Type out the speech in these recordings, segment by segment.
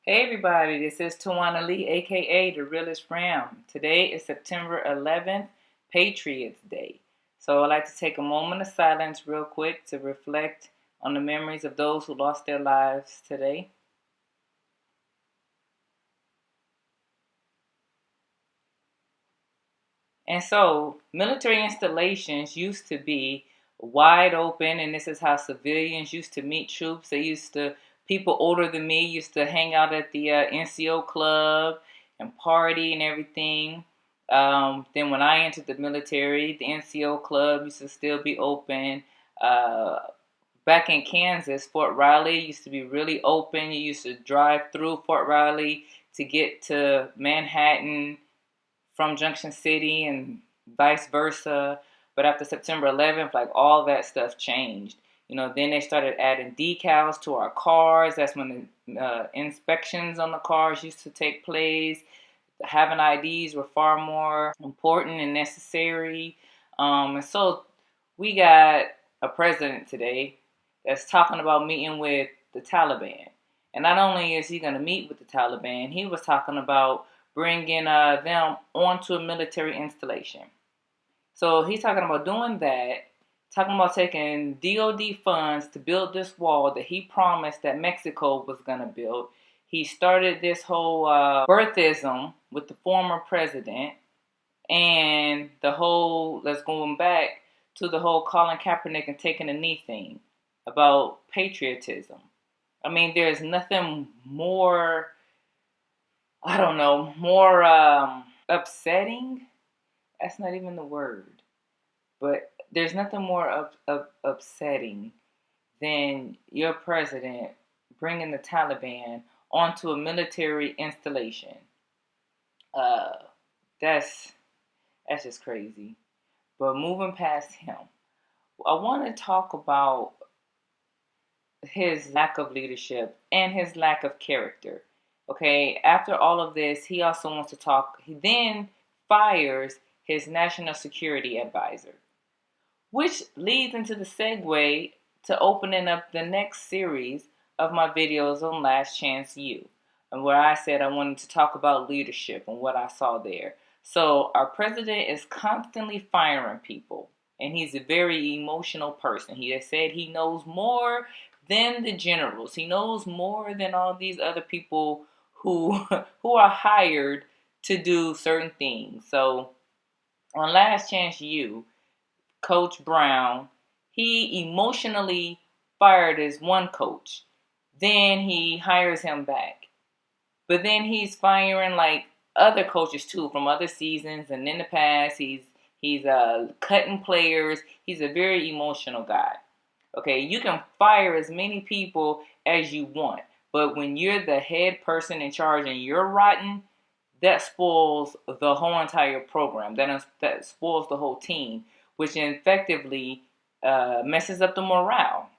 Hey everybody, this is TLee, aka the RealRam. Today is September 11th, Patriots Day. So I'd like to take a moment of silence real quick to reflect on the memories of those who lost their lives today. And so military installations used to be wide open, and this is how civilians used to meet troops. People older than me used to hang out at the NCO club and party and everything. Then when I entered the military, the NCO club used to still be open. Back in Kansas, Fort Riley used to be really open. You used to drive through Fort Riley to get to Manhattan from Junction City and vice versa. But after September 11th, like all that stuff changed. Then they started adding decals to our cars. That's when the inspections on the cars used to take place. Having IDs were far more important and necessary. And so we got a president today that's talking about meeting with the Taliban. And not only is he going to meet with the Taliban, he was talking about bringing them onto a military installation. So he's talking about doing that, talking about taking DOD funds to build this wall that he promised that Mexico was going to build. He started this whole birthism with the former president, and the whole, let's going back to the whole Colin Kaepernick and taking a knee thing about patriotism. I mean, there's nothing more, more upsetting. That's not even the word. But there's nothing more upsetting than your president bringing the Taliban onto a military installation. That's just crazy. But moving past him, I want to talk about his lack of leadership and his lack of character. Okay, after all of this, he also wants to talk. He then fires his national security advisor, which leads into the segue to opening up the next series of my videos on Last Chance U, and where I said I wanted to talk about leadership and what I saw there. So our president is constantly firing people, and he's a very emotional person. He has said he knows more than the generals. He knows more than all these other people who are hired to do certain things. So on Last Chance U, Coach Brown, he emotionally fired his one coach. Then he hires him back. But then he's firing like other coaches too from other seasons, and in the past he's cutting players. He's a very emotional guy. Okay, you can fire as many people as you want, but when you're the head person in charge and you're rotten, that spoils the whole entire program. That spoils the whole team, which effectively messes up the morale.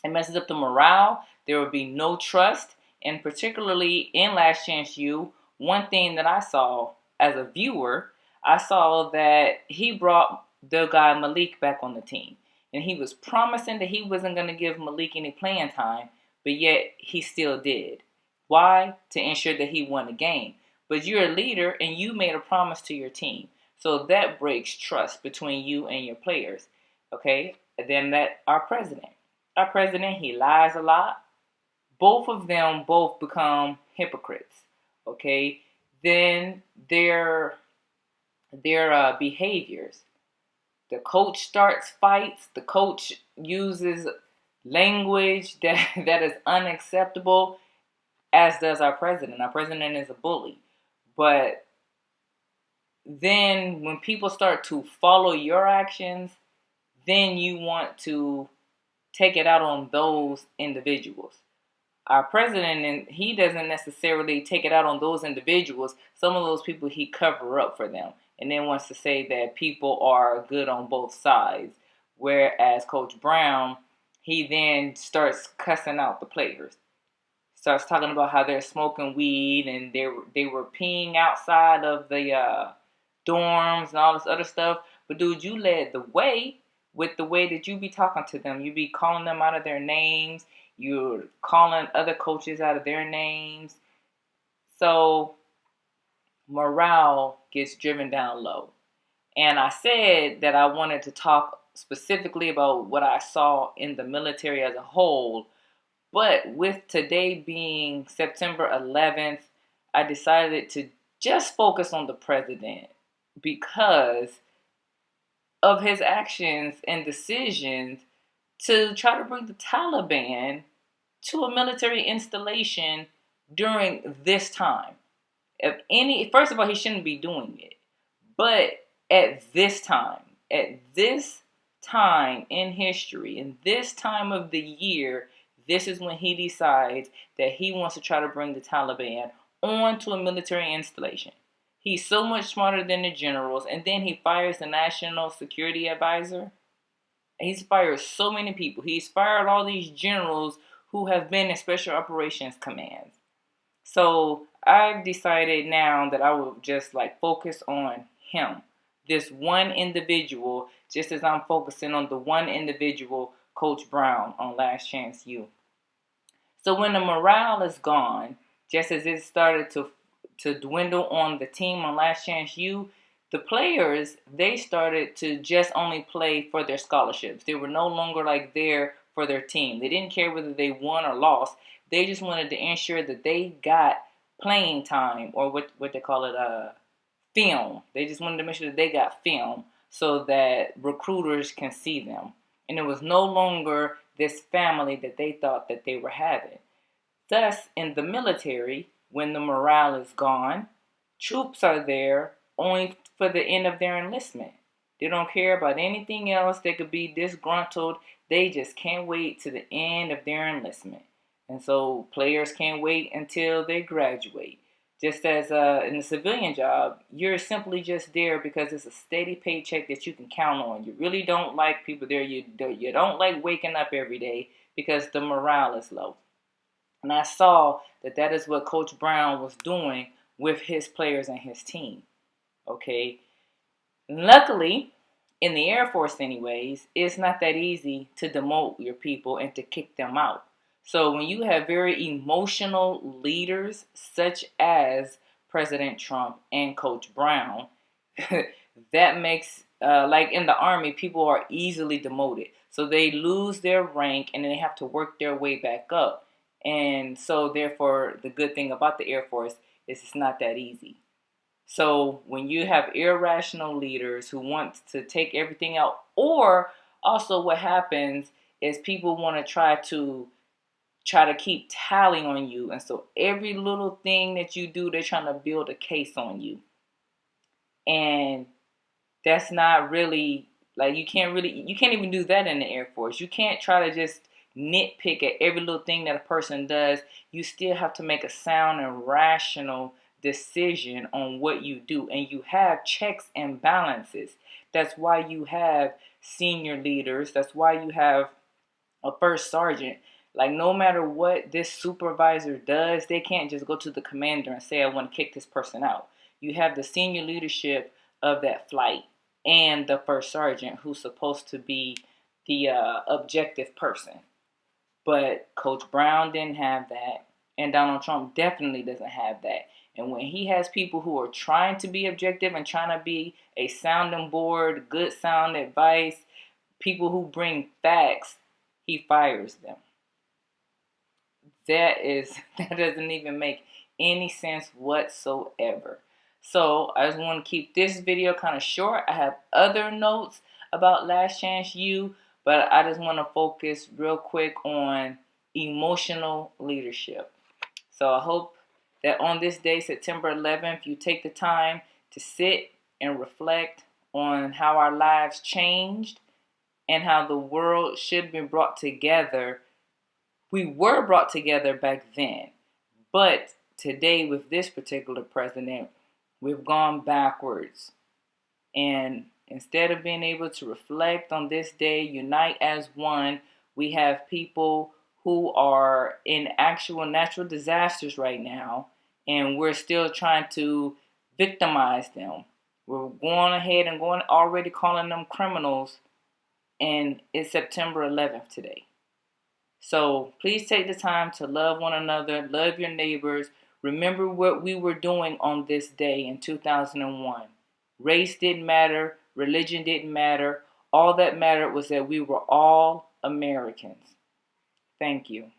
It messes up the morale. There will be no trust, and particularly in Last Chance U, one thing that I saw as a viewer, I saw that he brought the guy Malik back on the team. And he was promising that he wasn't going to give Malik any playing time, but yet he still did. Why? To ensure that he won the game. But you're a leader and you made a promise to your team. So that breaks trust between you and your players. Okay? And then our president, he lies a lot. Both of them become hypocrites. Okay? Then their behaviors. The coach starts fights. The coach uses language that is unacceptable, as does our president. Our president is a bully. But then when people start to follow your actions, then you want to take it out on those individuals. our president, and he doesn't necessarily take it out on those individuals. Some of those people he cover up for them, and then wants to say that people are good on both sides. Whereas Coach Brown, he then starts cussing out the players. Starts talking about how they're smoking weed and they were peeing outside of the dorms and all this other stuff. But dude, you led the way with the way that you be talking to them. You be calling them out of their names. You're calling other coaches out of their names. So morale gets driven down low. And I said that I wanted to talk specifically about what I saw in the military as a whole. But with today being September 11th, I decided to just focus on the president because of his actions and decisions to try to bring the Taliban to a military installation during this time. First of all, he shouldn't be doing it. But at this time in history, in this time of the year, this is when he decides that he wants to try to bring the Taliban onto a military installation. He's so much smarter than the generals, and then he fires the national security advisor. He's fired so many people. He's fired all these generals who have been in special operations commands. So I've decided now that I will just focus on him, this one individual, just as I'm focusing on the one individual, Coach Brown, on Last Chance U. So when the morale is gone, just as it started to dwindle on the team on Last Chance U, the players, they started to just only play for their scholarships. They were no longer there for their team. They didn't care whether they won or lost. They just wanted to ensure that they got playing time, or what they call it, film. They just wanted to make sure that they got film so that recruiters can see them. And it was no longer this family that they thought that they were having. Thus, in the military, when the morale is gone, troops are there only for the end of their enlistment. They don't care about anything else. They could be disgruntled. They just can't wait to the end of their enlistment. And so players can't wait until they graduate. Just as in the civilian job, you're simply just there because it's a steady paycheck that you can count on. You really don't like people there. You don't like waking up every day because the morale is low. And I saw that is what Coach Brown was doing with his players and his team. Okay. Luckily, in the Air Force anyways, it's not that easy to demote your people and to kick them out. So when you have very emotional leaders such as President Trump and Coach Brown, that makes, in the Army, people are easily demoted. So they lose their rank and then they have to work their way back up. And so therefore, the good thing about the Air Force is it's not that easy. So when you have irrational leaders who want to take everything out, or also what happens is people want to try to keep tally on you. And so every little thing that you do, they're trying to build a case on you. And that's not really, you can't even do that in the Air Force. You can't try to just nitpick at every little thing that a person does. You still have to make a sound and rational decision on what you do. And you have checks and balances. That's why you have senior leaders. That's why you have a first sergeant. No matter what this supervisor does, they can't just go to the commander and say, I want to kick this person out. You have the senior leadership of that flight and the first sergeant, who's supposed to be the objective person. But Coach Brown didn't have that, and Donald Trump definitely doesn't have that. And when he has people who are trying to be objective and trying to be a sounding board, good sound advice, people who bring facts, he fires them. That doesn't even make any sense whatsoever. So I just want to keep this video kind of short. I have other notes about Last Chance U, but I just want to focus real quick on emotional leadership. So I hope that on this day, September 11th, you take the time to sit and reflect on how our lives changed and how the world should be brought together We were brought together back then, but today with this particular president, we've gone backwards. And instead of being able to reflect on this day, unite as one, we have people who are in actual natural disasters right now, and we're still trying to victimize them. We're going ahead and going already calling them criminals, and it's September 11th today. So please take the time to love one another, love your neighbors. Remember what we were doing on this day in 2001. Race didn't matter, religion didn't matter. All that mattered was that we were all Americans. Thank you.